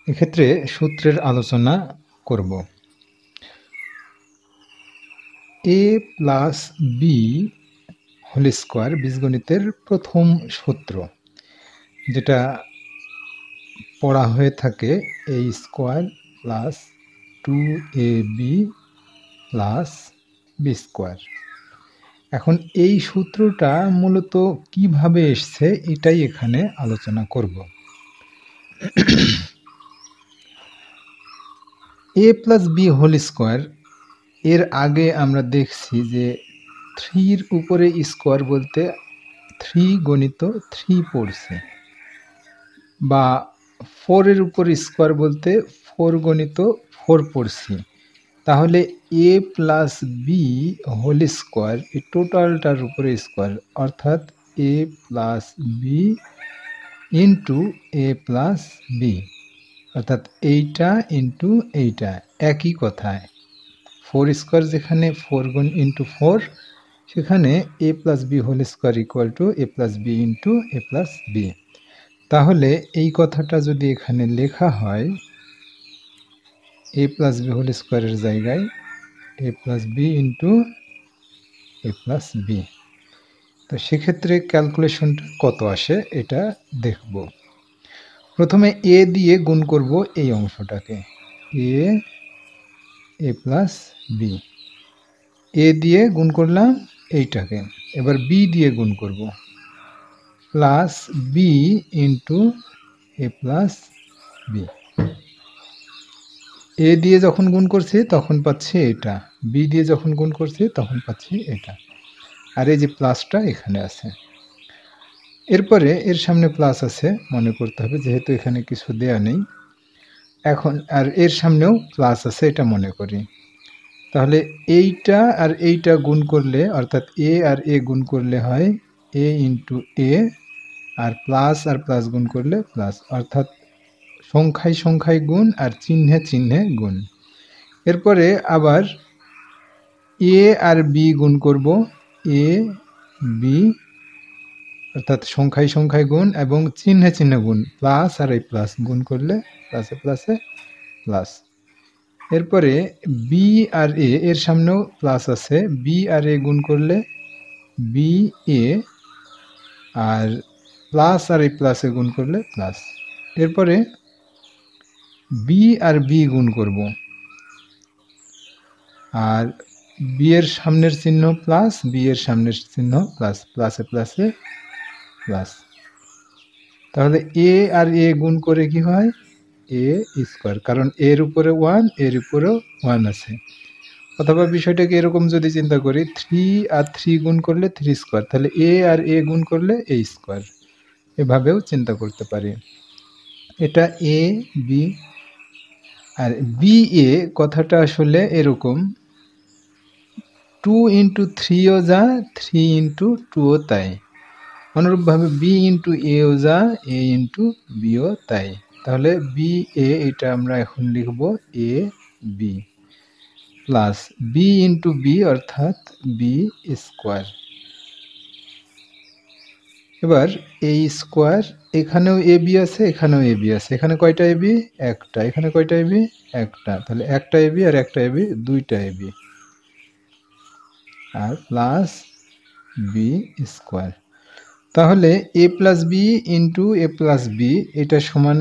এক্ষেত্রে সূত্রের আলোচনা করব। a plus b whole square বীজগণিতের প্রথম সূত্র, যেটা পড়া হয়ে থাকে a square plus 2ab plus b square. এখন এই সূত্রটা মূলত কিভাবে এসছে এটাই এখানে আলোচনা করব। a plus b whole square এর আগে আমরা দেখছি যে 3-র উপরে স্কোয়ার বলতে 3 গণিত 3 পড়ছে, বা 4-এর উপর স্কোয়ার বলতে 4 গণিত 4 পড়ছি। তাহলে a plus b whole square এই টোটালটার উপরে স্কোয়ার, অর্থাৎ a plus b into a plus b, অর্থাৎ এইটা ইন্টু এইটা একই কথায়। 4 স্কোয়ার যেখানে 4 গুণ ইন্টু 4, সেখানে a plus b whole square equal to a plus b into a plus b. তাহলে এই কথাটা যদি এখানে লেখা হয় a প্লাস বি হোল স্কোয়ারের জায়গায় a plus b into a plus b, তো সেক্ষেত্রে ক্যালকুলেশনটা কত আসে এটা দেখব। প্রথমে a দিয়ে গুণ করব এই অংশটাকে, a প্লাস বি, a দিয়ে গুণ করলাম এইটাকে। এবার b দিয়ে গুণ করব, plus b into a plus b. এ দিয়ে যখন গুণ করছি তখন পাচ্ছি এটা, বি দিয়ে যখন গুণ করছি তখন পাচ্ছি এটা, আর এই যে প্লাসটা এখানে আছে। এরপরে এর সামনে প্লাস আছে মনে করতে হবে, যেহেতু এখানে কিছু দেয়া নেই। এখন আর এর সামনেও প্লাস আছে এটা মনে করি। তাহলে এইটা আর এইটা গুণ করলে, অর্থাৎ এ আর এ গুণ করলে হয় এ ইন্টু এ, আর প্লাস গুণ করলে প্লাস, অর্থাৎ সংখ্যায় সংখ্যায় গুণ আর চিহ্নে চিহ্নে গুণ। এরপরে আবার এ আর বি গুণ করব, এ বি, অর্থাৎ সংখ্যায় সংখ্যায় গুণ এবং চিহ্নে চিহ্নে গুণ, প্লাস আর এই প্লাস গুণ করলে প্লাসে প্লাসে প্লাস। এরপরে বি আর এ, এর সামনেও প্লাস আছে, বি আর এ গুণ করলে বি এ, আর প্লাস আর এই প্লাসে গুণ করলে প্লাস। এরপরে বি আর বি গুণ করব, আর বি এর সামনের চিহ্ন প্লাস, বি এর সামনের চিহ্ন প্লাস, প্লাসে প্লাসে প্লাস। তাহলে এ আর এ গুণ করে কি হয় এ স্কোয়ার, কারণ এর উপরে 1 এর উপরেও 1 আছে। অথবা বিষয়টাকে এরকম যদি চিন্তা করি, 3 আর 3 গুণ করলে 3 স্কোয়ার, তাহলে এ আর এ গুণ করলে এ স্কোয়ার, এভাবেও চিন্তা করতে পারি। এটা এ বি। আর বি এ কথাটা আসলে এরকম, 2 ইন্টু 3ও যা, 3 ইন্টু 2ও তাই। অনুরূপভাবে বি ইন্টু এও যা, এ ইন্টু বিও তাই। তাহলে বি এ এটা আমরা এখন লিখব a b, plus b into b অর্থাৎ বি স্কোয়ার। এবার এই স্কোয়ার, এখানেও এ বি আছে, এখানেও এ বি আছে। এখানে কয়টা এ বি? একটা। এখানে কয়টা এ বি? একটা। তাহলে একটা এ বি আর একটা এ বি, দুইটা এ বি, আর প্লাস বি স্কোয়ার। তাহলে a plus b into a plus b এটা সমান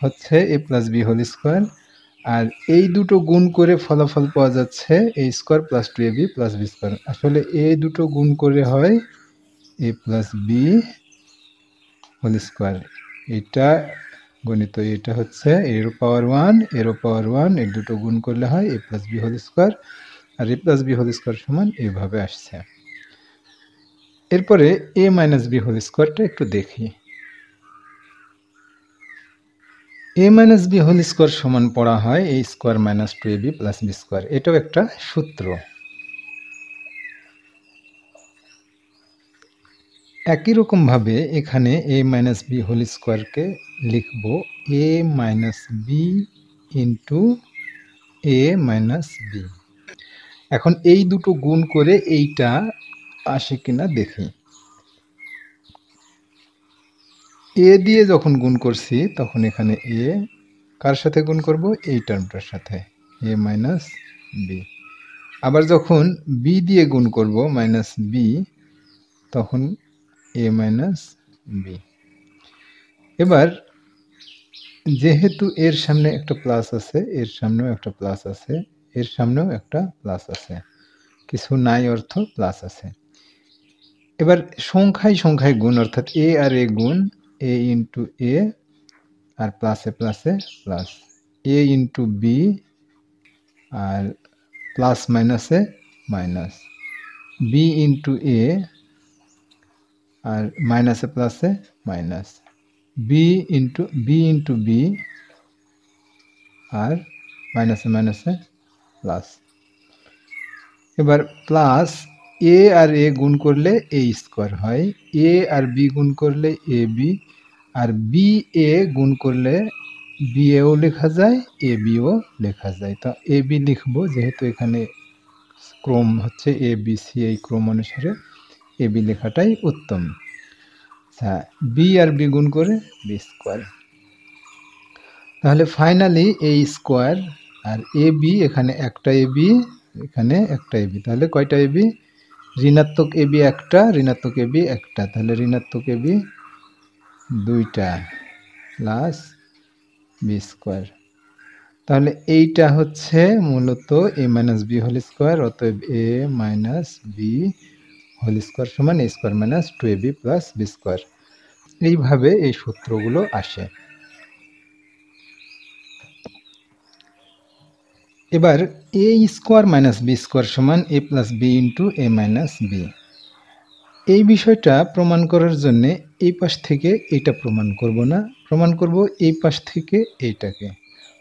হচ্ছে a plus b whole square, আর এই দুটো গুণ করে ফলাফল পাওয়া যাচ্ছে a square plus 2ab plus b square. আসলে এই দুটো গুণ করে হয় a plus b whole square. এটা গণিত, এটা হচ্ছে এরও পাওয়ার 1 এরও পাওয়ার 1, এর দুটো গুণ করলে হয় a plus b whole square, আর এ প্লাস বি হোল স্কোয়ার সমান এইভাবে আসছে। এরপরে এ মাইনাস বি হোল স্কোয়ারটা একটু দেখি। A minus b whole square সমান পড়া হয় a square minus 2ab plus b square. এটাও একটা সূত্র। একই রকমভাবে এখানে এ মাইনাস বি হোল স্কোয়ারকে লিখব এ মাইনাস বি ইন্টু এ মাইনাস বি। এখন এই দুটো গুণ করে এইটা আসে কিনা দেখি। এ দিয়ে যখন গুণ করছি তখন এখানে এ কার সাথে গুণ করব, এই টার্মটার সাথে, এ মাইনাস বি। আবার যখন বি দিয়ে গুণ করব মাইনাস বি, তখন এ মাইনাস বি। এবার যেহেতু এর সামনে একটা প্লাস আছে, এর সামনেও একটা প্লাস আছে, এর সামনেও একটা প্লাস আছে, কিছু নাই অর্থ প্লাস আছে। এবার সংখ্যায় সংখ্যায় গুণ, অর্থাৎ এ আর এ গুণ, এ ইন্টু এ আর প্লাসে প্লাসে প্লাস, এ ইন্টু বি আর প্লাস মাইনাসে মাইনাস, বি ইন্টু এ আর মাইনাসে প্লাসে মাইনাস, বি ইন্টু বি আর মাইনাসে মাইনাসে প্লাস। এবার প্লাস এ আর এ গুণ করলে এ স্কোয়ার হয়, এ আর বি গুণ করলে এ বি, আর বি এ গুণ করলে বি এও লেখা যায়, এ বিও লেখা যায়। তো এ বি লিখবো, যেহেতু এখানে ক্রম হচ্ছে এ বি সি, এই ক্রম অনুসারে এ বি লেখাটাই উত্তম। আচ্ছা, বি আর বি গুণ করে বি স্কোয়ার। তাহলে ফাইনালি এ স্কোয়ার আর এ বি, এখানে একটা এ বি, এখানে একটা এ বি, তাহলে কয়টা এ বি, ঋণাত্মক এ বি একটা, ঋণাত্মক এ বি একটা, তাহলে ঋণাত্মক এ বি দুইটা প্লাস বি স্কোয়ার। তাহলে এইটা হচ্ছে মূলত a minus b whole square, অতএব এ মাইনাস বি হোল স্কোয়ার সমান a square minus two A b plus b square. এইভাবে এই সূত্রগুলো আসে। এবার এ স্কোয়ার মাইনাস বি স্কোয়ার সমান a plus b into A minus b. এই বিষয়টা প্রমাণ করার জন্য এই পাশ থেকে এইটা প্রমাণ করব না, প্রমাণ করব এই পাশ থেকে এইটাকে,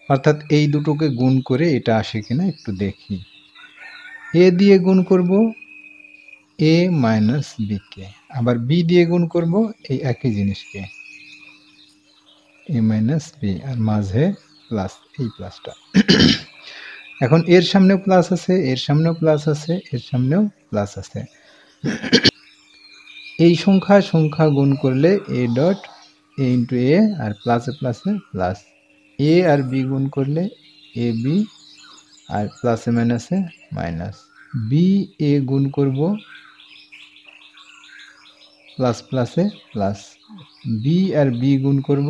অর্থাৎ এই দুটোকে গুণ করে এটা আসে কিনা একটু দেখি। এ দিয়ে গুণ করব এ মাইনাস বিকে, আবার বি দিয়ে গুণ করব এই একই জিনিসকে, এ মাইনাস বি, আর মাঝে প্লাস, এই প্লাসটা। এখন এর সামনেও প্লাস আছে, এর সামনেও প্লাস আছে, এর সামনেও প্লাস আছে। এই সংখ্যা সংখ্যা গুণ করলে এ ডট এ ইন্টু এ আর প্লাসে প্লাসে প্লাস, এ আর বি গুণ করলে এ বি আর প্লাসে মাইনাসে মাইনাস, বি এ গুণ করব প্লাস প্লাসে প্লাস, বি আর বি গুণ করব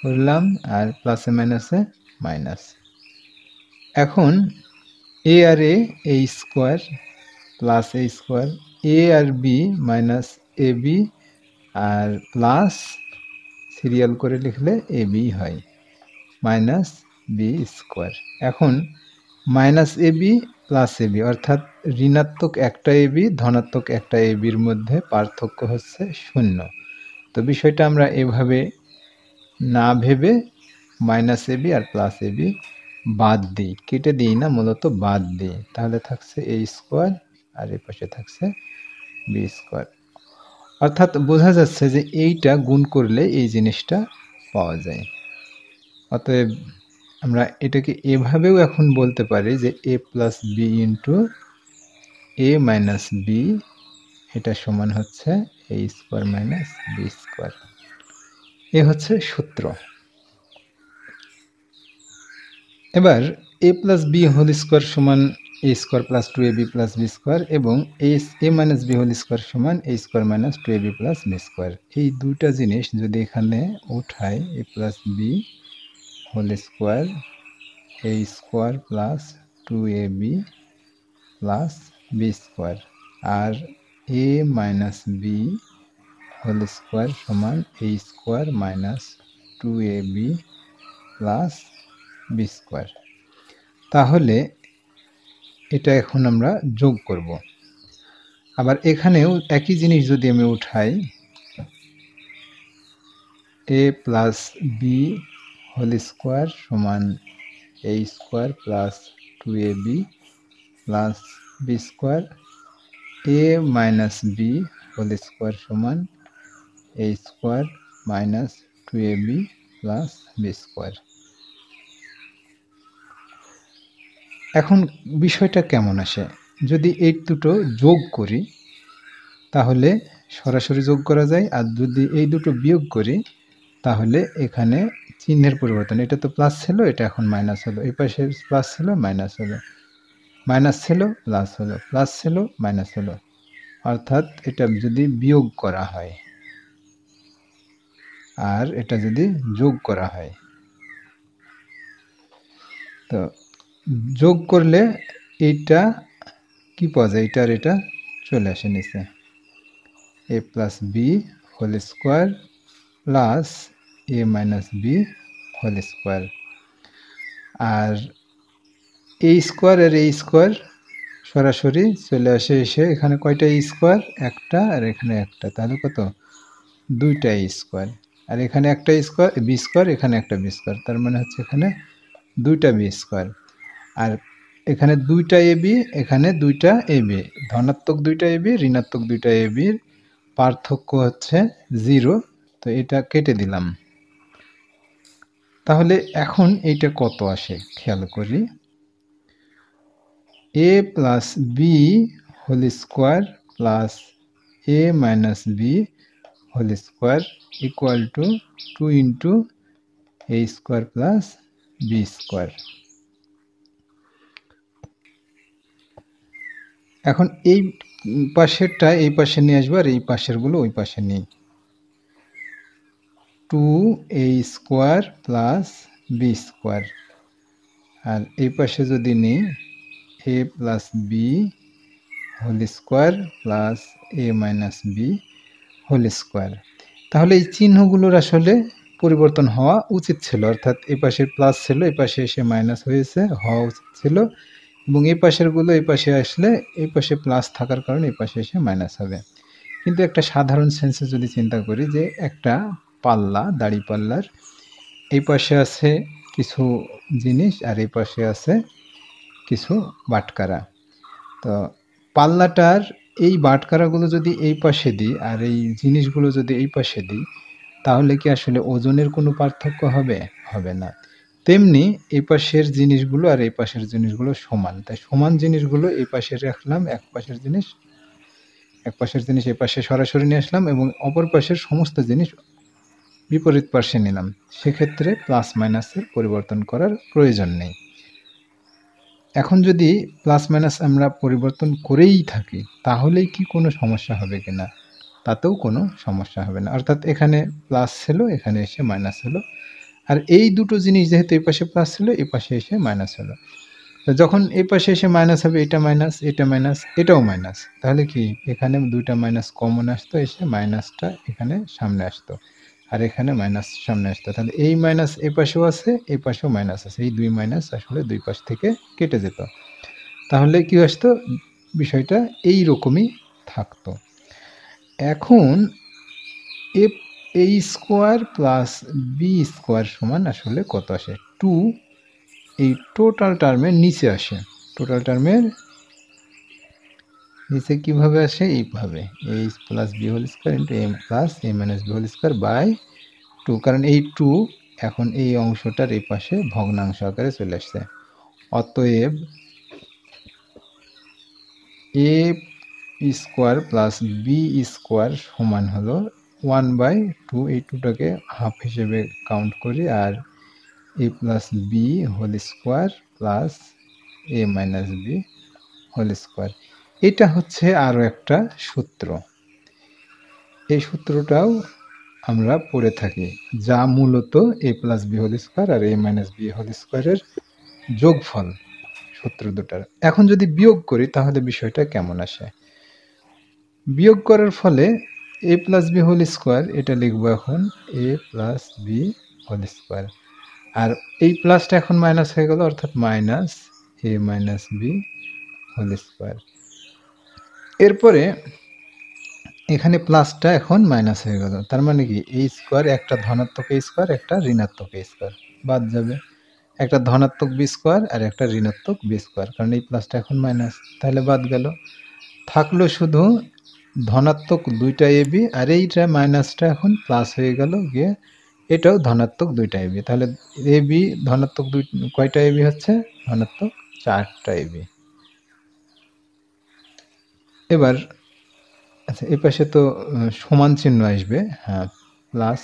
করলাম আর প্লাসে মাইনাসে মাইনাস। এখন এ আর এ স্কোয়ার প্লাস এ স্কোয়ার, এ আর বি মাইনাস এ বি আর প্লাস সিরিয়াল করে লিখলে এ বি হয় মাইনাস বি স্কোয়ার। এখন minus A b plus A B, অর্থাৎ ঋণাত্মক একটা এ বি ধনাত্মক একটা এ বির মধ্যে পার্থক্য হচ্ছে শূন্য। তো বিষয়টা আমরা এভাবে না ভেবে মাইনাস এ বি আর প্লাস এ বি বাদ দিই, কেটে দিই না, মূলত বাদ দিই, তাহলে থাকছে এ স্কোয়ার আর এ পাশে থাকছে বি স্কোয়ার। অর্থাৎ বোঝা যাচ্ছে যে এইটা গুণ করলে এই জিনিসটা পাওয়া যায়। অতএব আমরা এটাকে এভাবেও এখন বলতে পারি যে a plus b into A minus b, এটা সমান হচ্ছে এ স্কোয়ার মাইনাস বি স্কোয়ার। এ হচ্ছে সূত্র। এবার a plus b whole square সমান a square plus two A b plus b square এবং এ মাইনাস বি হোল স্কোয়ার সমান a square minus two A b plus b square, এই দুইটা জিনিস যদি এখানে উঠাই, এ প্লাস বি হোল স্কোয়ার এ square plus two এ b plus b square আর a minus b whole square সমান a square minus two A b plus b square. তাহলে এটা এখন আমরা যোগ করব। আবার এখানেও একই জিনিস যদি আমি উঠাই, এ প্লাস বি হোল স্কোয়ার সমান a square plus two A b plus b square, A minus b whole square সমান a square minus two A b plus b square. এখন বিষয়টা কেমন আসে, যদি এই দুটো যোগ করি তাহলে সরাসরি যোগ করা যায়, আর যদি এই দুটো বিয়োগ করি তাহলে এখানে চিহ্নের পরিবর্তন, এটা তো প্লাস ছিল, এটা এখন মাইনাস হলো, এই পাশে প্লাস ছিল মাইনাস হলো, মাইনাস ছিল প্লাস হলো, প্লাস ছিল মাইনাস হলো। অর্থাৎ এটা যদি বিয়োগ করা হয় আর এটা যদি যোগ করা হয়, তো যোগ করলে এইটা কি পাওয়া যায়, এটা আর এটা চলে আসে নিচে, a plus b whole square plus a minus b whole square. আর এই স্কোয়ার আর এই স্কোয়ার সরাসরি চলে আসে, এসে এখানে কয়টা স্কোয়ার, একটা, আর এখানে একটা, তাহলে কত, দুইটা স্কোয়ার। আর এখানে একটা স্কোয়ার বি স্কোয়ার, এখানে একটা বি স্কোয়ার, তার মানে হচ্ছে এখানে দুইটা বি স্কোয়ার। আর এখানে দুইটা এ বি, এখানে দুইটা এ বি, ধনাত্মক দুইটা এ বি, ঋণাত্মক দুইটা এ বির পার্থক্য হচ্ছে 0, তো এটা কেটে দিলাম। তাহলে এখন এইটা কত আসে খেয়াল করি, a plus b whole square plus a minus b whole square equal to 2 into a square plus b square. এখন এই পাশেরটা এই পাশে নিয়ে আসবো, আর এই পাশেরগুলো ওই পাশে নিই, 2a square plus b square, আর এই পাশে যদি নিই a plus b whole square plus a minus b whole square. তাহলে এই চিহ্নগুলোর আসলে পরিবর্তন হওয়া উচিত ছিল, অর্থাৎ এই পাশে প্লাস ছিল, এই পাশে এসে মাইনাস হয়েছে, হওয়া উচিত ছিল, এবং এই পাশেরগুলো এই পাশে আসলে এই পাশে প্লাস থাকার কারণে এই পাশে এসে মাইনাস হবে। কিন্তু একটা সাধারণ সেন্সে যদি চিন্তা করি যে একটা পাল্লা, দাড়ি পাল্লার এই পাশে আছে কিছু জিনিস আর এই পাশে আছে কিছু বাটকারা, তো পাল্লাটার এই বাটকারাগুলো যদি এই পাশে দিই আর এই জিনিসগুলো যদি এই পাশে দিই, তাহলে কি আসলে ওজনের কোনো পার্থক্য হবে? হবে না। তেমনি এই পাশের জিনিসগুলো আর এই পাশের জিনিসগুলো সমান, তাই সমান জিনিসগুলো এই পাশে রাখলাম, এক পাশের জিনিস এই পাশে সরাসরি নিয়ে আসলাম, এবং অপর পাশের সমস্ত জিনিস বিপরীত পাশে নিলাম। সেক্ষেত্রে প্লাস মাইনাসের পরিবর্তন করার প্রয়োজন নেই। এখন যদি প্লাস মাইনাস আমরা পরিবর্তন করেই থাকি, তাহলেই কি কোনো সমস্যা হবে কিনা? তাতেও কোনো সমস্যা হবে না। অর্থাৎ এখানে প্লাস ছিল, এখানে এসে মাইনাস হলো, আর এই দুটো জিনিস যেহেতু এই পাশে প্লাস ছিল, এই পাশে এসে মাইনাস হলো। তো যখন এই পাশে এসে মাইনাস হবে, এটা মাইনাস, এটা মাইনাস, এটাও মাইনাস, তাহলে কি এখানে দুইটা মাইনাস কমন আসতো, এসে মাইনাসটা এখানে সামনে আসতো, আর এখানে মাইনাস সামনে আসতো, তাহলে এই মাইনাস এই পাশেও আছে, এই পাশেও মাইনাস আছে, এই দুই মাইনাস আসলে দুই পাশ থেকে কেটে যেত, তাহলে কি আসতো, বিষয়টা এই রকমই থাকতো। এখন a square plus b square সমান আসলে কত আসে, 2, এই টোটাল টার্মের নিচে আসে, টোটাল টার্মের নিচে কিভাবে আসে, এইভাবে a plus b whole square into m plus a minus b whole square by 2, কারণ এই 2 এখন এই অংশটার এই পাশে ভগ্নাংশ আকারে চলে আসছে। অতএব a square plus b square সমান হলো 1/2, এই 2টাকে হাফ হিসেবে কাউন্ট করি, আর a plus b whole square plus a minus b whole square. এটা হচ্ছে আরও একটা সূত্র, এই সূত্রটাও আমরা পড়ে থাকি, যা মূলত এ প্লাস বি হোল স্কোয়ার আর এ মাইনাস বি হোল স্কোয়ারের যোগফল, সূত্র দুটার। এখন যদি বিয়োগ করি তাহলে বিষয়টা কেমন আসে, বিয়োগ করার ফলে এ প্লাস বি হোল স্কোয়ার, এটা লিখবো এখন এ প্লাস বি হোল স্কোয়ার, আর এই প্লাসটা এখন মাইনাস হয়ে গেল, অর্থাৎ minus a minus b whole square. এরপরে এখানে প্লাসটা এখন মাইনাস হয়ে গেল, তার মানে কি এই স্কোয়ার, একটা ধনাত্মক এই স্কোয়ার, একটা ঋণাত্মক এই স্কোয়ার বাদ যাবে, একটা ধনাত্মক বি স্কোয়ার আর একটা ঋণাত্মক বি স্কোয়ার, কারণ এই প্লাসটা এখন মাইনাস, তাহলে বাদ গেল, থাকলো শুধু ধনাত্মক দুইটা এ বি, আর এইটা মাইনাসটা এখন প্লাস হয়ে গেল গিয়ে, এটাও ধনাত্মক দুইটা এ বি, তাহলে এ বি ধনাত্মক কয়টা এ বি হচ্ছে, ধনাত্মক 4টা এ বি। এবার আচ্ছা, এই পাশে তো সমান চিহ্ন আসবে, হ্যাঁ, প্লাস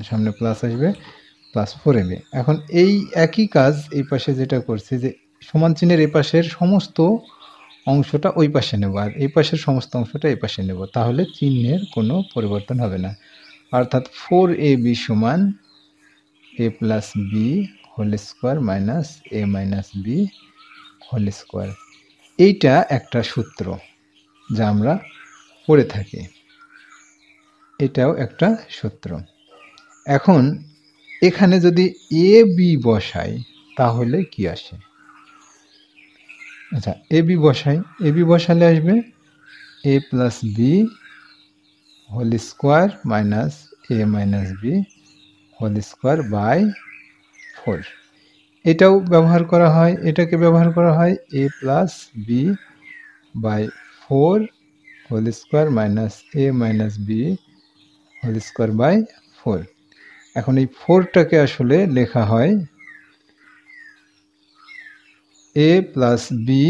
সামনে প্লাস আসবে, প্লাস 4ab। এখন এই একই কাজ এই পাশে যেটা করছি, যে সমান চিহ্নের এই পাশের সমস্ত অংশটা ওই পাশে নেব, আর এই পাশের সমস্ত অংশটা এই পাশে নেব, তাহলে চিহ্নের কোনো পরিবর্তন হবে না। অর্থাৎ 4ab সমান a plus b whole square minus a minus b whole square. এইটা একটা সূত্র যা আমরা পড়ে থাকি, এটাও একটা সূত্র। এখন এখানে যদি এ বি বসাই তাহলে কি আসে? আচ্ছা, এ বি বসাই, এ বি বসালে আসবে a plus b whole square minus a minus b whole square by 4। এটাও ব্যবহার করা হয়, এটাকে ব্যবহার করা হয় a plus b by 4 whole square minus a minus b whole square by 4। এখন এই 4টাকে আসলে লেখা হয় a plus b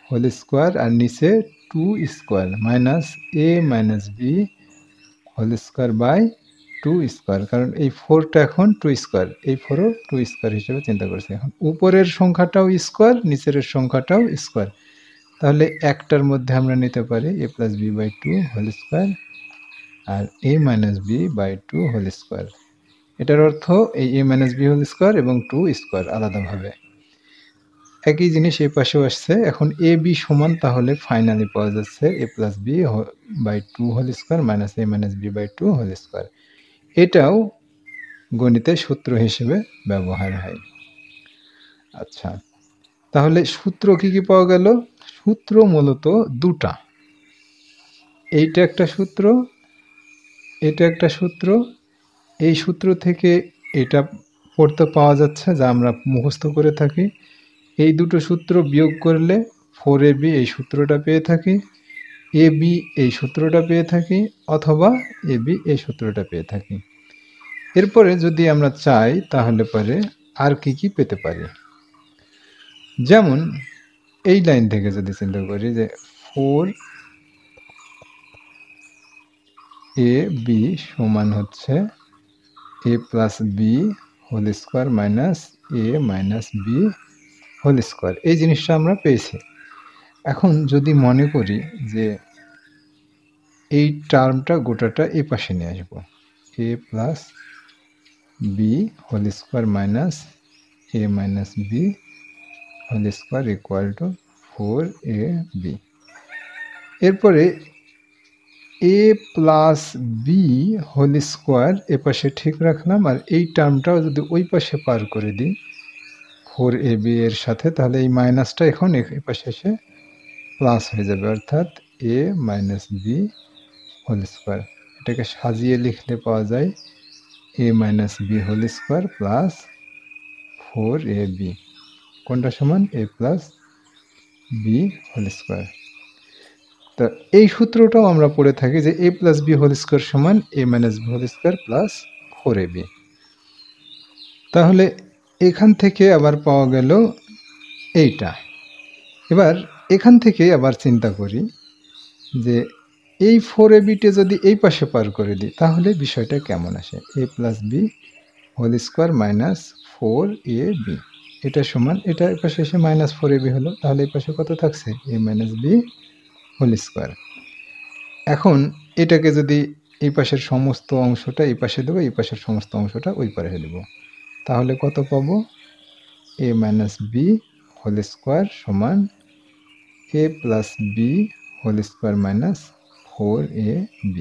whole square আর নিচে 2 square minus a minus b whole square by 2 square, কারণ এই 4টা এখন 2 স্কোয়ার, এই 4ও 2 স্কোয়ার হিসেবে চিন্তা করছি। এখন উপরের সংখ্যাটাও স্কোয়ার, নিচের সংখ্যাটাও স্কোয়ার, তাহলে একটার মধ্যে আমরা নিতে পারি a plus b by 2 whole square আর a minus b by 2 whole square. এটার অর্থ এই a minus b whole square এবং 2 স্কোয়ার আলাদাভাবে। একই জিনিস এই পাশেও আসছে। এখন এ বি সমান, তাহলে ফাইনালি পাওয়া যাচ্ছে a plus b by 2 whole square minus a minus b by 2 whole square. এটাও গণিতে সূত্র হিসেবে ব্যবহার হয়। আচ্ছা, তাহলে সূত্র কি কি পাওয়া গেল? সূত্র মূলত দুটা, এইটা একটা সূত্র, এটা একটা সূত্র। এই সূত্র থেকে এটা পড়তে পাওয়া যাচ্ছে যা আমরা মুখস্থ করে থাকি। এই দুটো সূত্র বিয়োগ করলে 4ab এই সূত্রটা পেয়ে থাকি, এ বি এই সূত্রটা পেয়ে থাকি, অথবা এ বি এই সূত্রটা পেয়ে থাকি। এরপরে যদি আমরা চাই তাহলে পরে আর কি কি পেতে পারি, যেমন এই লাইন থেকে যদি চিন্তা করি যে 4ab সমান হচ্ছে a plus b whole square minus a minus b whole square, এই জিনিসটা আমরা পেয়েছি। এখন যদি মনে করি যে এই টার্মটা গোটাটা এই পাশে নিয়ে আসবো, a plus b whole square minus a minus b whole square equal to 4ab। এরপরে a plus b whole square এ পাশে ঠিক রাখলাম, আর এই টার্মটাও যদি ওই পাশে পার করে দিই 4ab এর সাথে, তাহলে এই মাইনাসটা এখন এই পাশে এসে প্লাস হয়ে যাবে, অর্থাৎ a minus b whole square. এটাকে সাজিয়ে লিখলে পাওয়া যায় a minus b whole square plus 4ab, কোনটা সমান a plus b whole square. তো এই সূত্রটাও আমরা পড়ে থাকি যে a plus b whole square সমান a minus b whole square plus 4ab। তাহলে এখান থেকে আবার পাওয়া গেল এইটা। এবার এখান থেকে আবার চিন্তা করি যে এই 4abটে যদি এই পাশে পার করে দিই তাহলে বিষয়টা কেমন আসে, a plus b whole square minus 4ab, এটা সমান, এটা এই পাশে এসে মাইনাস 4ab হলো, তাহলে এই পাশে কত থাকছে এ মাইনাস বি হোল স্কোয়ার। এখন এটাকে যদি এই পাশের সমস্ত অংশটা এই পাশে দেবো, এই পাশের সমস্ত অংশটা ওই পাশে দেবো, তাহলে কত পাবো a minus b whole square সমান a plus b whole square minus 4ab।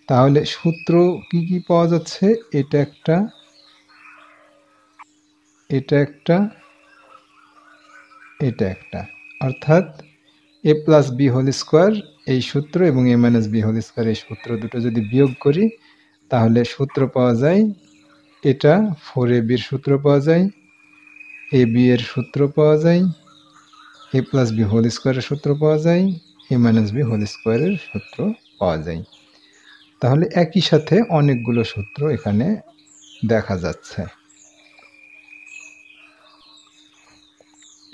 তাহলে সূত্র কি কি পাওয়া যাচ্ছে, এটা একটা, এটা একটা, এটা একটা, অর্থাৎ এ প্লাস বি হোল স্কোয়ার এই সূত্র এবং এ মাইনাস বি হোল স্কোয়ার এই সূত্র দুটো যদি বিয়োগ করি তাহলে সূত্র পাওয়া যায়, এটা 4ab এর সূত্র পাওয়া যায়, এ বি এর সূত্র পাওয়া যায়, এ প্লাস বি হোল স্কোয়ারের সূত্র পাওয়া যায়, এ মাইনাস বি হোল স্কোয়ারের সূত্র পাওয়া যায়। তাহলে একই সাথে অনেকগুলো সূত্র এখানে দেখা যাচ্ছে।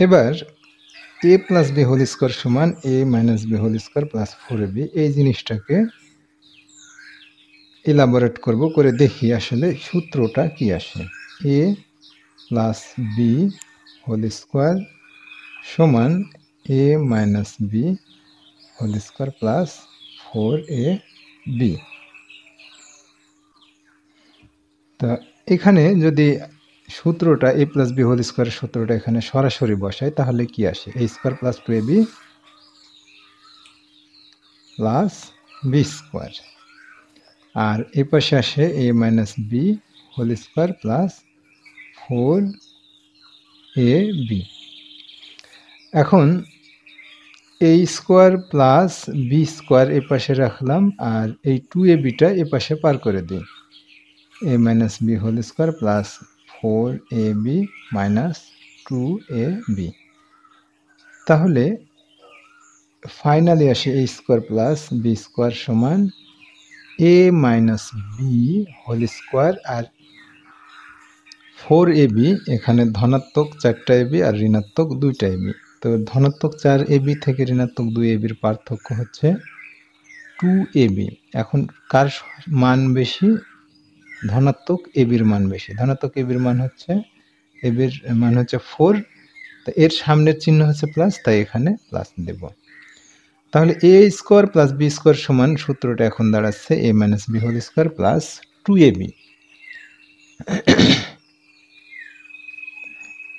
এবার a plus b whole square সমান a minus b whole square plus 4ab, এই জিনিসটাকে এলাবোরেট করব, করে দেখি আসলে সূত্রটা কি আসে। A plus b whole square সমান a minus b whole square plus 4ab। তা এখানে যদি সূত্রটা এ প্লাস বি হোল স্কোয়ারের সূত্রটা এখানে সরাসরি বসাই তাহলে কি আসে? A square plus 2ab plus b square, আর এ পাশে আসে a minus b whole square plus 4ab। এখন a square plus b square এ পাশে রাখলাম, আর এই 2abটা এ পাশে পার করে দিই। A minus b whole square plus 4ab minus 2ab। তাহলে ফাইনালি আসে a square plus b square সমান a minus b whole square, আর 4ab এখানে ধনাত্মক 4টা ab আর ঋণাত্মক 2টা ab। তো ধনাত্মক 4ab থেকে ঋণাত্মক 2ab-র পার্থক্য হচ্ছে 2ab। এখন কার মান বেশি? ধনাত্মক ab-র মান বেশি। ধনাত্মক ab-র মান হচ্ছে, ab-র মান হচ্ছে 4, তো এর সামনের চিহ্ন হচ্ছে প্লাস, তাই এখানে প্লাস দেব। তাহলে a square plus b square সমান সূত্রটা এখন দাঁড়াচ্ছে a minus b whole square plus 2ab।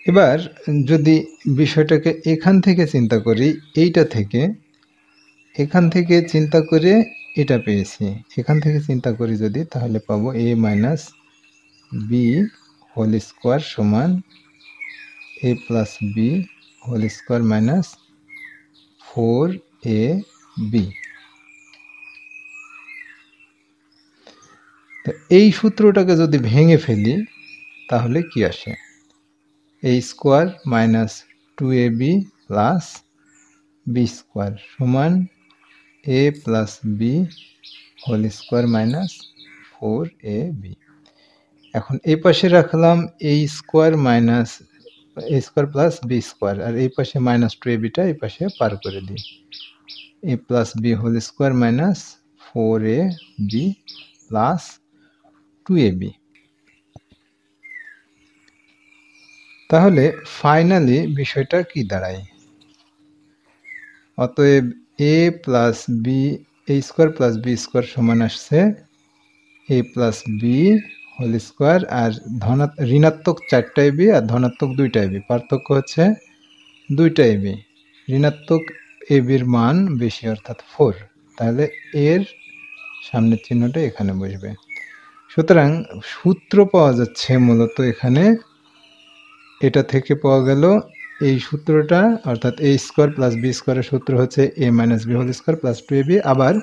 এবার যদি বিষয়টাকে এখান থেকে চিন্তা করি, এইটা থেকে এখান থেকে চিন্তা করে এটা পেয়েছি, এখান থেকে চিন্তা করি যদি, তাহলে পাবো a minus b whole square সমান a plus b whole square minus 4ab। তো এই সূত্রটাকে যদি ভেঙে ফেলি তাহলে কি আসে? A square minus 2ab plus b square সমান a plus b whole square minus 4ab। এখন এই পাশে রাখলাম a square minus a square plus b square, আর এই পাশে মাইনাস 2abটা এই পাশে পার করে দিই। A plus b whole square minus 4ab plus 2ab। তাহলে ফাইনালি বিষয়টা কি দাঁড়ায়? অতএব a plus b a square plus b square সমান আসছে a plus b whole square, আর ঋণাত্মক 4টা ab আর ধনাত্মক 2টা ab, পার্থক্য হচ্ছে 2টা ab। ঋণাত্মক ab-র মান বেশি অর্থাৎ 4, তাহলে এর সামনের চিহ্নটা এখানে বসবে। সুতরাং সূত্র পাওয়া যাচ্ছে মূলত এখানে, এটা থেকে পাওয়া গেল এই সূত্রটা, অর্থাৎ এ স্কোয়ার প্লাস বি স্কোয়ারের সূত্র হচ্ছে a minus b whole square plus 2ab, আবার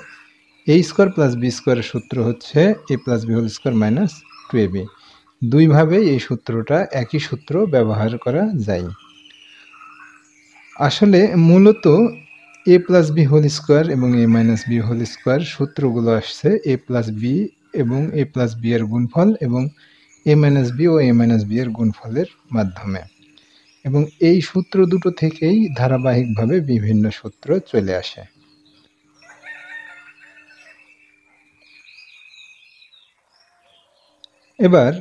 এ স্কোয়ার প্লাস বি স্কোয়ারের সূত্র হচ্ছে a plus b whole square minus 2ab। দুইভাবে এই সূত্রটা, একই সূত্র ব্যবহার করা যায়। আসলে মূলত এ প্লাস বি হোল স্কোয়ার এবং এ মাইনাস বি হোল স্কোয়ার সূত্রগুলো আসছে এ প্লাস বি এবং এ প্লাস বি এর গুণফল এবং এ মাইনাস বি ও এ মাইনাস বি এর গুণফলের মাধ্যমে, এবং এই সূত্র দুটো থেকেই ধারাবাহিকভাবে বিভিন্ন সূত্র চলে আসে। এবার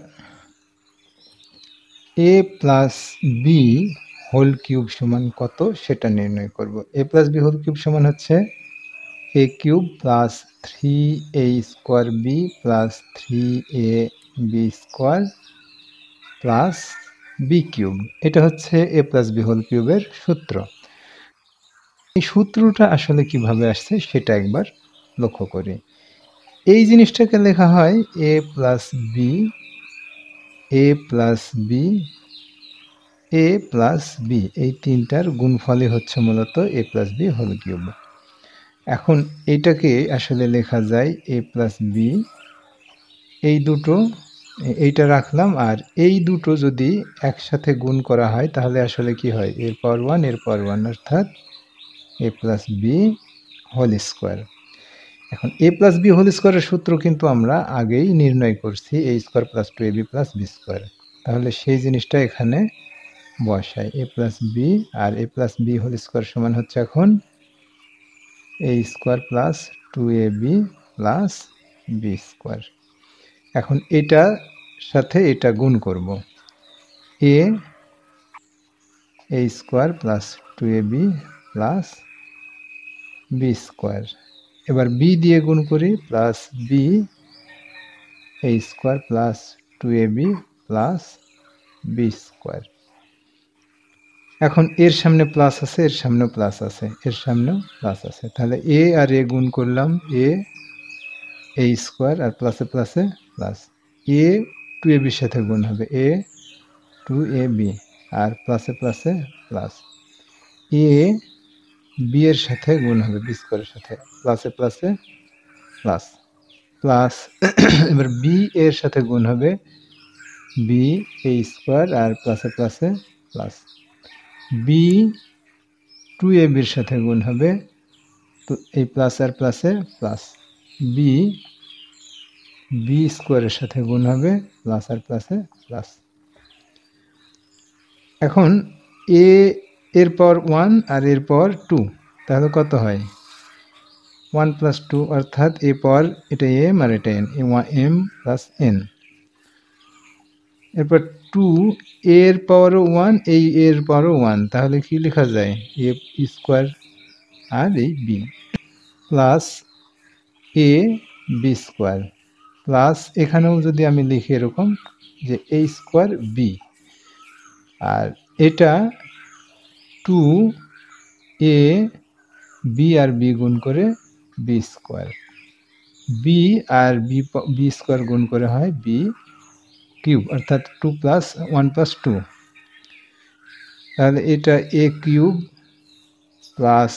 a plus b whole cube সমান কত সেটা নির্ণয় করব। A plus b whole cube সমান হচ্ছে a cube plus 3a square b plus 3ab square plus b cube. এটা হচ্ছে এ প্লাস বি হোল কিউবের সূত্র। এই সূত্রটা আসলে কিভাবে আসছে সেটা একবার লক্ষ্য করি। এই জিনিসটাকে লেখা হয় a plus b A plus b A plus B, এই তিনটার গুণফলই হচ্ছে মূলত এ প্লাস বি হোল কিউব। এখন এটাকে আসলে লেখা যায় এ প্লাস বি, এই দুটো এইটা রাখলাম, আর এই দুটো যদি একসাথে গুণ করা হয় তাহলে আসলে কি হয়? এর পাওয়ার 1 এর পাওয়ার 1, অর্থাৎ এ প্লাস বি হোল স্কোয়ার। এখন এ প্লাস বি হোল স্কোয়ারের সূত্র কিন্তু আমরা আগেই নির্ণয় করছি a square plus 2ab plus b square. তাহলে সেই জিনিসটা এখানে বসাই a প্লাস বি, আর a plus b whole square সমান হচ্ছে এখন a square plus 2ab plus b square. এখন এটার সাথে এটা গুণ করব, a square plus 2ab plus b square. এবার বি দিয়ে গুণ করি, plus b a square plus 2ab plus b square. এখন এর সামনে প্লাস আছে, এর সামনেও প্লাস আছে, এর সামনেও প্লাস আছে, তাহলে এ আর এ গুণ করলাম, এ স্কোয়ার আর প্লাসে প্লাসে প্লাস, এ 2ab এর সাথে গুণ হবে, এ 2ab আর প্লাসে প্লাসে প্লাস, এ বি এর সাথে গুণ হবে বি স্কোয়ারের সাথে, প্লাসে প্লাসে প্লাস প্লাস এবার বি এর সাথে গুণ হবে বি এ স্কোয়ার আর প্লাসে প্লাসে প্লাস, বি 2ab এর সাথে গুণ হবে, তো এই প্লাস আর প্লাসে প্লাস, বি বি স্কোয়ারের সাথে গুণ হবে, প্লাস আর প্লাসে প্লাস। এখন এ এর পাওয়ার 1 আর এর পাওয়ার 2, তাহলে কত হয় 1 প্লাস 2, অর্থাৎ এ পাওয়ার এটা এম আর এটা এন, এম প্লাস এন। এরপর 2 এর পাওয়ারও 1, এই এর পাওয়ারও 1, তাহলে কি লেখা যায় এ স্কোয়ার আর এই B plus A B square plus, এখানেও যদি আমি লিখি এরকম যে এ স্কোয়ার বি, আর এটা 2 এ বি আর বি গুণ করে বি স্কোয়ার, বি আর বি স্কোয়ার গুণ করে হয় বি কিউব, অর্থাৎ 2 প্লাস 1 প্লাস 2, তাহলে এটা এ কিউব প্লাস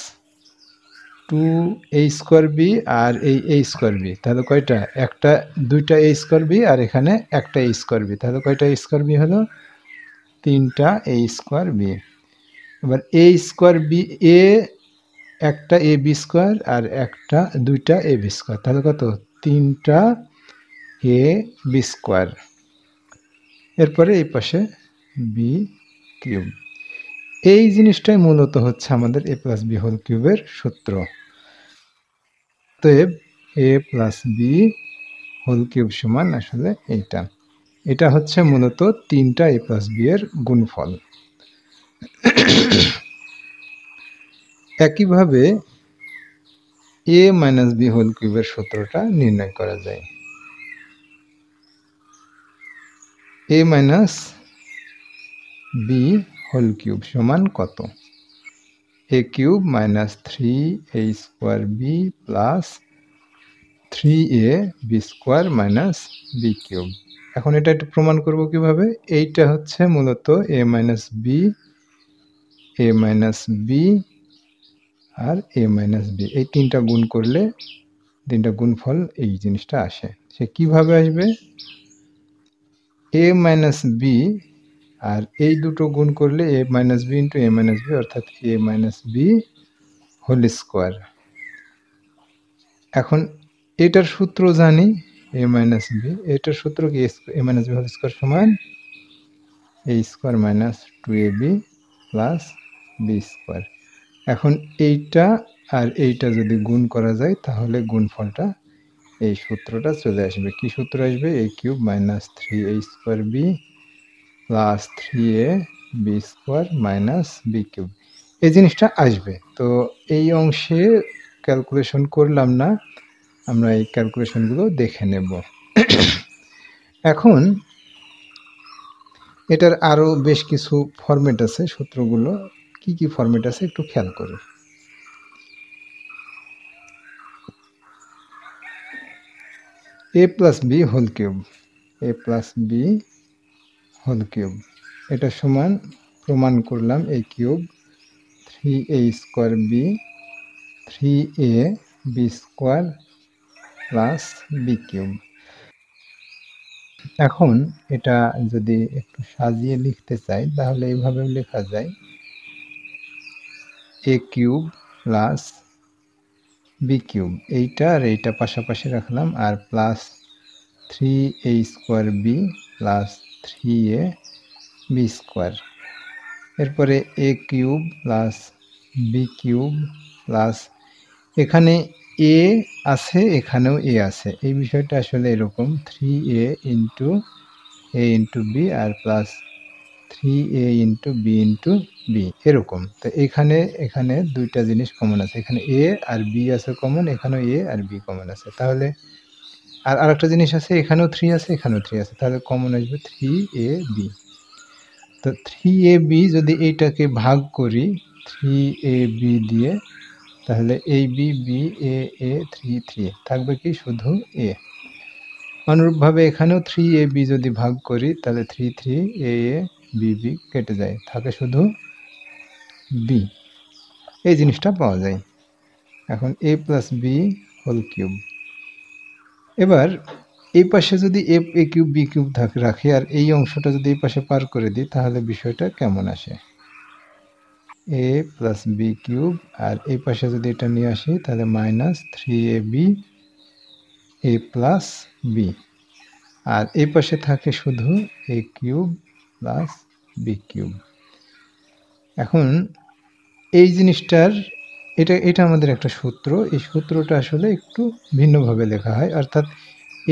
2 এ স্কোয়ার বি আর এই এ স্কোয়ার বি, তাহলে কয়টা, একটা দুইটা এ স্কোয়ার বি আর এখানে একটা এ স্কোয়ার বি, তাহলে কয়টা এ স্কোয়ার বি হলো, 3টা এ স্কোয়ার বি। এবার এ স্কোয়ার বি, এ একটা এ বি স্কোয়ার আর একটা দুইটা এ বি স্কোয়ার, তাহলে কত 3টা এ বি স্কোয়ার। এরপরে এই পাশে বি কিউব। এই জিনিসটাই মূলত হচ্ছে আমাদের এ প্লাস বি হোল কিউবের সূত্র। অতএব a plus b whole cube সমান আসলে এইটা, এটা হচ্ছে মূলত 3টা এ প্লাস বি এর গুণফল। একইভাবে এ মাইনাস বি হোল কিউবের সূত্রটা নির্ণয় করা যায়। A minus b whole cube সমান কত, a cube minus 3 a square b plus 3a b square minus b cube. এখন এটা একটু প্রমাণ করব কিভাবে, এইটা হচ্ছে মূলত এ মাইনাস বি আর এ মাইনাস বি, এই 3টা গুণ করলে 3টা গুণফল এই জিনিসটা আসে। সে কিভাবে আসবে, এ মাইনাস বি আর এই দুটো গুণ করলে এ মাইনাস বি ইন্টু এ মাইনাস বি, অর্থাৎ a minus b whole square. এখন এটার সূত্র জানি এ মাইনাস বি, এটার সূত্র কি, a minus b whole square সমান a square minus 2ab plus b square. এখন এইটা আর এইটা যদি গুণ করা যায় তাহলে গুণফলটা এই সূত্রটা চলে আসবে। কি সূত্র আসবে, a cube minus 3a square b plus 3a b square minus b cube, এই জিনিসটা আসবে। তো এই অংশে ক্যালকুলেশন করলাম না, আমরা এই ক্যালকুলেশনগুলো দেখে নেব। এখন এটার আরও বেশ কিছু ফরম্যাট আছে, সূত্রগুলো কি কি ফরম্যাট আছে একটু খেয়াল করো। A plus b whole cube, a plus b whole cube, এটা সমান প্রমাণ করলাম a cube 3a square b 3a b square plus b cube. এখন এটা যদি একটু সাজিয়ে লিখতে চাই তাহলে এইভাবে লেখা যায়, a cube plus b cube, এইটা আর এইটা পাশাপাশি রাখলাম, আর plus 3a square b plus 3a b square. এরপরে a cube plus b cube plus এখানে এ আছে, এখানেও এ আছে। এই বিষয়টা আসলে এরকম 3a into a into b আর plus 3a into b into b এরকম। তো এখানে দুইটা জিনিস কমন আছে, এখানে এ আর বি আছে কমন, এখানেও এ আর বি কমন আছে। তাহলে আর আরেকটা জিনিস আছে, এখানেও 3 আছে, এখানেও 3 আছে, তাহলে কমন আসবে 3ab। তো 3ab যদি এইটাকে ভাগ করি 3ab দিয়ে, তাহলে ab b a 3 থাকবে কি শুধু a। অনুরূপভাবে এখানেও 3ab যদি ভাগ করি তাহলে 3 a b কেটে যায়, থাকে শুধু b। এই জিনিসটা পাওয়া যায়। এখন a plus b whole cube. এবার এই পাশে যদি এ কিউব বি কিউব রাখি আর এই অংশটা যদি এই পাশে পার করে দিই, তাহলে বিষয়টা কেমন আসে? এ প্লাস বি কিউব, আর এই পাশে যদি এটা নিয়ে আসি তাহলে মাইনাস 3ab এ প্লাস বি, আর এই পাশে থাকে শুধু এ কিউব প্লাস বি কিউব। এখন এই জিনিসটার এটা আমাদের একটা সূত্র, এই সূত্রটা আসলে একটু ভিন্নভাবে লেখা হয়, অর্থাৎ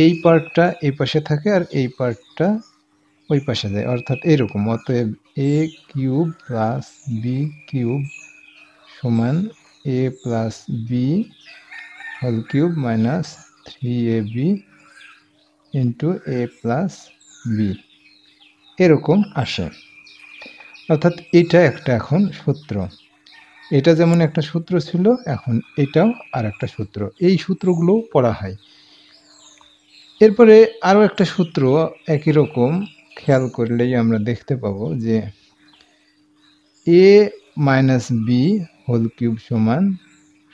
এই পার্টটা এই পাশে থাকে আর এই পার্টটা ওই পাশে যায়, অর্থাৎ এরকম। অতএব a cube plus b cube সমান a plus b whole cube minus 3ab into a plus b এরকম আসে। অর্থাৎ এটা একটা এখন সূত্র, এটা যেমন একটা সূত্র ছিল, এখন এটাও আর একটা সূত্র। এই সূত্রগুলো পড়া হয়। এরপরে আরও একটা সূত্র একই রকম খেয়াল করলেই আমরা দেখতে পাবো যে a minus b whole cube সমান,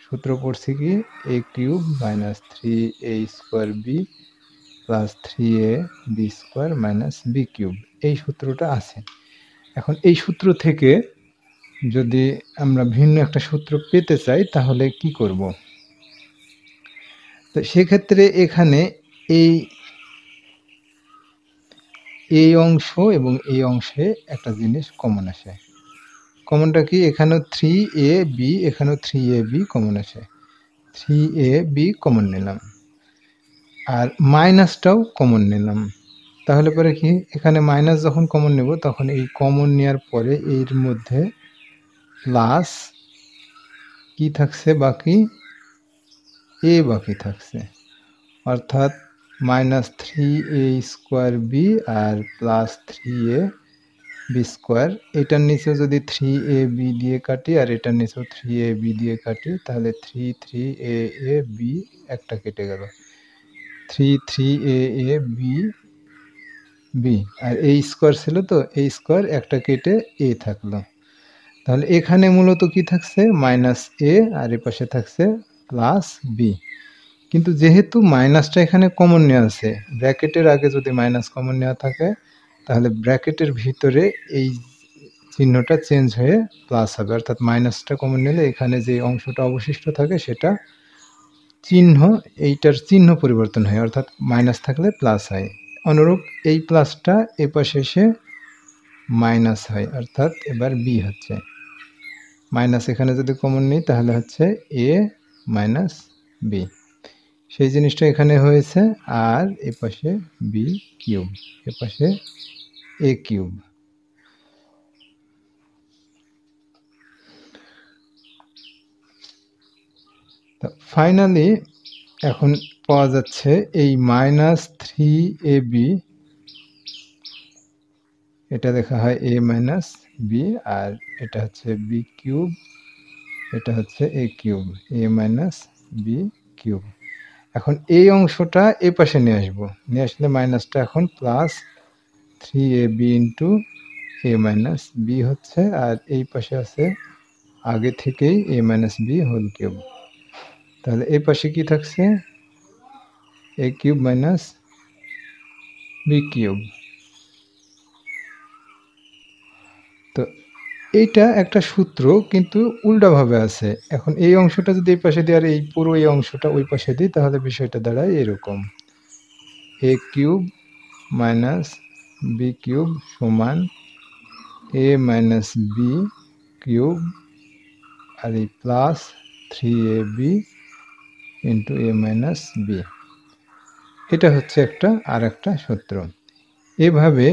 সূত্র পড়ছি কি a cube minus 3a² b plus 3ab² minus b cube. এই সূত্রটা আছে। এখন এই সূত্র থেকে যদি আমরা ভিন্ন একটা সূত্র পেতে চাই তাহলে কি করব? তো সেক্ষেত্রে এখানে এই অংশ এবং এই অংশে একটা জিনিস কমন আসে। কমনটা কি? এখানেও 3ab, এখানেও 3ab কমন আসে। 3ab কমন নিলাম আর মাইনাসটাও কমন নিলাম। তাহলে পরে কি, এখানে মাইনাস যখন কমন নেব তখন এই কমন নেওয়ার পরে এর মধ্যে প্লাস কি থাকছে বাকি? এ বাকি থাকছে, অর্থাৎ মাইনাস 3a² বি আর প্লাস 3ab²। এটার নিচে যদি 3ab দিয়ে কাটি আর এটার নিচেও 3ab দিয়ে কাটি, তাহলে 3a বি একটা কেটে গেল, 3a বি আর এই স্কোয়ার ছিল, তো এই স্কোয়ার একটা কেটে এ থাকলো। তাহলে এখানে মূলত কি থাকছে? মাইনাস এ, আর এ পাশে থাকছে প্লাস বি। কিন্তু যেহেতু মাইনাসটা এখানে কমন নেওয়া আছে, ব্র্যাকেটের আগে যদি মাইনাস কমন নেওয়া থাকে তাহলে ব্র্যাকেটের ভিতরে এই চিহ্নটা চেঞ্জ হয়ে প্লাস হবে, অর্থাৎ মাইনাসটা কমন নিলে এখানে যে অংশটা অবশিষ্ট থাকে সেটা এইটার চিহ্ন পরিবর্তন হয়, অর্থাৎ মাইনাস থাকলে প্লাস হয়। অনুরূপ এই প্লাসটা এ পাশে এসে মাইনাস হয়, অর্থাৎ এবার বি হচ্ছে মাইনাস। এখানে যদি কমন নিই তাহলে হচ্ছে এ মাইনাস বি, সেই জিনিসটা এখানে হয়েছে। আর এ পাশে বি কিউব, এ পাশে এ কিউব। তো ফাইনালি এখন পাওয়া যাচ্ছে এই মাইনাস 3ab, এটা লেখা হয় এ মাইনাস বি, আর এটা হচ্ছে বি কিউব, এটা হচ্ছে a cube, A minus b cube. এখন এই অংশটা এ পাশে নিয়ে আসবো, নিয়ে আসলে মাইনাসটা এখন প্লাস 3ab ইন্টু এ মাইনাস বি হচ্ছে, আর এই পাশে আছে আগে থেকেই এ মাইনাস বি হোল কিউব। তাহলে এই পাশে কি থাকছে? এ কিউব মাইনাস বি কিউব। তো এইটা একটা সূত্র, কিন্তু উল্টাভাবে আছে। এখন এই অংশটা যদি এই পাশে দিই আর এই পুরো এই অংশটা ওই পাশে দিই, তাহলে বিষয়টা দাঁড়ায় এরকম, a cube minus b cube সমান a মাইনাস বি কিউব আর এই plus 3ab into a minus b. এটা হচ্ছে আর একটা সূত্র। এভাবে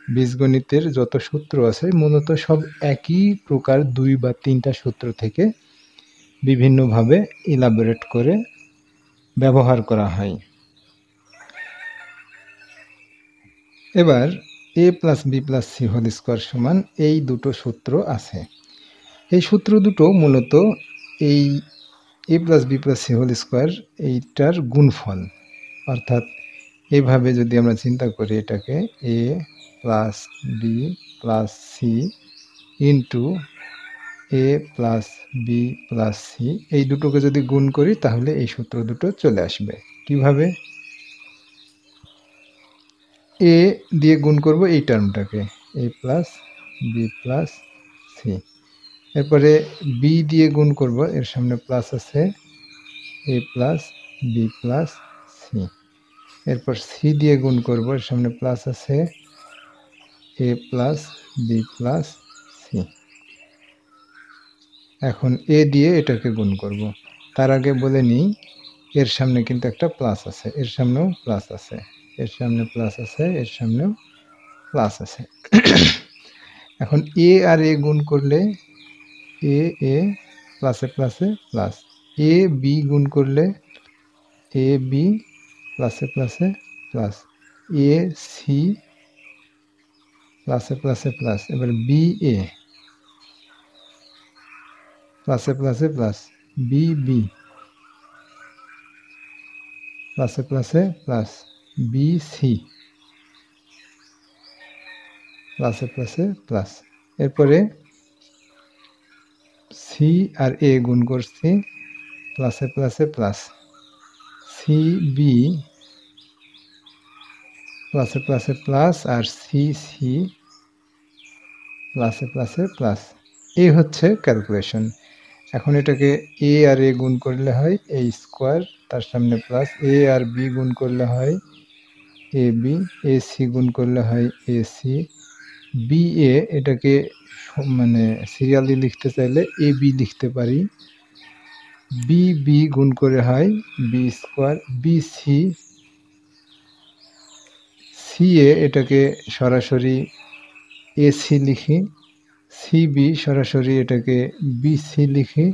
বীজগণিতের যত সূত্র আছে মূলত সব একই প্রকার 2 বা 3টা সূত্র থেকে বিভিন্নভাবে ইলাবোরেট করে ব্যবহার করা হয়। এবার a plus B plus C whole square সমান এই দুটো সূত্র আছে। এই সূত্র দুটো মূলত এই a plus B plus C whole square এইটার গুণফল, অর্থাৎ এইভাবে যদি আমরা চিন্তা করি এটাকে a plus B plus C into a plus B plus C, এই দুটোকে যদি গুণ করি তাহলে এই সূত্র দুটো চলে আসবে। কিভাবে? a দিয়ে গুণ করব এই টার্মটাকে a plus B plus C, এরপরে বি দিয়ে গুণ করব, এর সামনে প্লাস আছে a plus B plus C, এরপর সি দিয়ে গুণ করব, এর সামনে প্লাস আছে a plus B plus C. এখন এ দিয়ে এটাকে গুণ করব। তার আগে বলে নিই এর সামনে কিন্তু একটা প্লাস আছে, এর সামনেও প্লাস আছে, এর সামনে প্লাস আছে, এর সামনেও প্লাস আছে। এখন এ আর এ গুণ করলে এ এ প্লাসে প্লাসে প্লাস, এ বি গুণ করলে এ বি প্লাসে প্লাসে প্লাস, এ সি প্লাসে প্লাসে প্লাস, এবার বি এ প্লাসে প্লাসে প্লাস, বি বি প্লাসে প্লাসে প্লাস, বি সি প্লাসে প্লাসে প্লাস। এরপরে সি আর এ গুণ করছি, প্লাসে প্লাসে প্লাস, সি বি প্লাসে প্লাসে প্লাস, আর সি সি প্লাসে প্লাসে প্লাস। এই হচ্ছে ক্যালকুলেশন। এখন এটাকে এ আর এ গুণ করলে হয় এ স্কোয়ার, তার সামনে প্লাস, এ আর বি গুণ করলে হয় এ বি, এ সি গুণ করলে হয় এ সি, বি এ এটাকে মানে সিরিয়ালি লিখতে চাইলে এ বি লিখতে পারি, বি বি গুণ করে হয় b square, b c, c a এটাকে সরাসরি এ সি লিখি, সি বি সরাসরি এটাকে বি সি লিখি,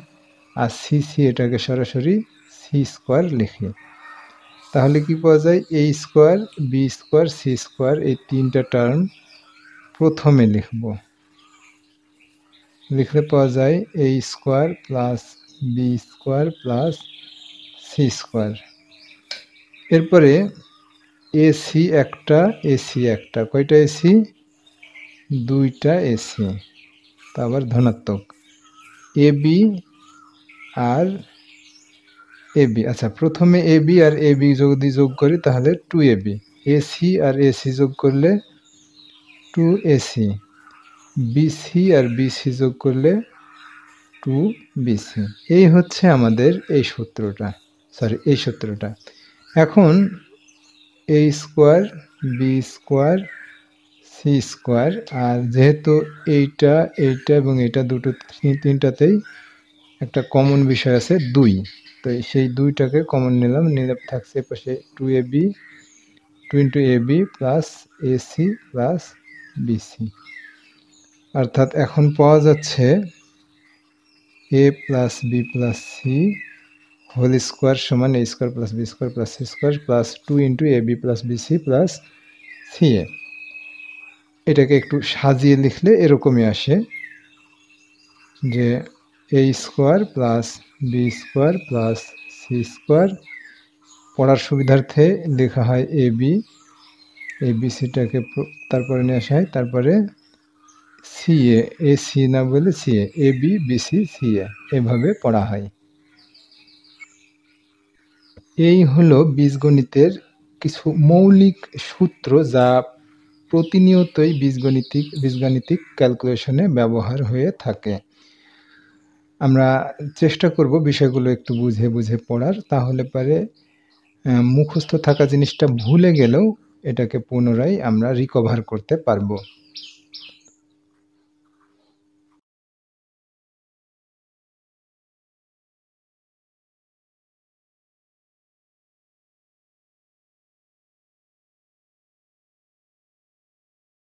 আর সি সি এটাকে সরাসরি সি স্কোয়ার লিখি। তাহলে কি পাওয়া যায়? A square, b square, c square, এই তিনটা টার্ম প্রথমে লিখব। লিখলে পাওয়া যায় a square plus b square plus c square. এরপরে এসি একটা, এসি একটা, কয়টা এসি? দুইটা এসি, তা আবার ধনাত্মক। এ বি আর এ বি, আচ্ছা প্রথমে এ বি আর এ বি যদি যোগ করি তাহলে 2ab, এসি আর এসি যোগ করলে 2ac, বিসি আর বিসি যোগ করলে 2bc। এই হচ্ছে আমাদের এই সূত্রটা। এখন a square, b square, c square, আর যেহেতু এইটা এইটা এবং এটা দুটো তিনটাতেই একটা কমন বিষয় আছে 2, তো সেই 2টাকে কমন নিলাম, নিলে থাকছে পাশে 2ab, 2 into a b plus a c plus b c. অর্থাৎ এখন পাওয়া যাচ্ছে a plus B plus C whole square সমান a square plus b square plus c square plus 2 into a b plus b c plus c a. এটাকে একটু সাজিয়ে লিখলে এরকমই আসে যে a square plus b square plus c square, পড়ার সুবিধার্থে লেখা হয় এ বি, এই বিসিটাকে তারপরে নিয়ে আসা হয়, তারপরে সি এ সি না বলে C A B BC C এ, এভাবে পড়া হয়। এই হলো বীজগণিতের কিছু মৌলিক সূত্র যা প্রতিনিয়তই বীজগাণিতিক ক্যালকুলেশনে ব্যবহার হয়ে থাকে। আমরা চেষ্টা করব বিষয়গুলো একটু বুঝে বুঝে পড়ার, তাহলে পরে মুখস্থ থাকা জিনিসটা ভুলে গেলেও এটাকে পুনরায় আমরা রিকভার করতে পারবো।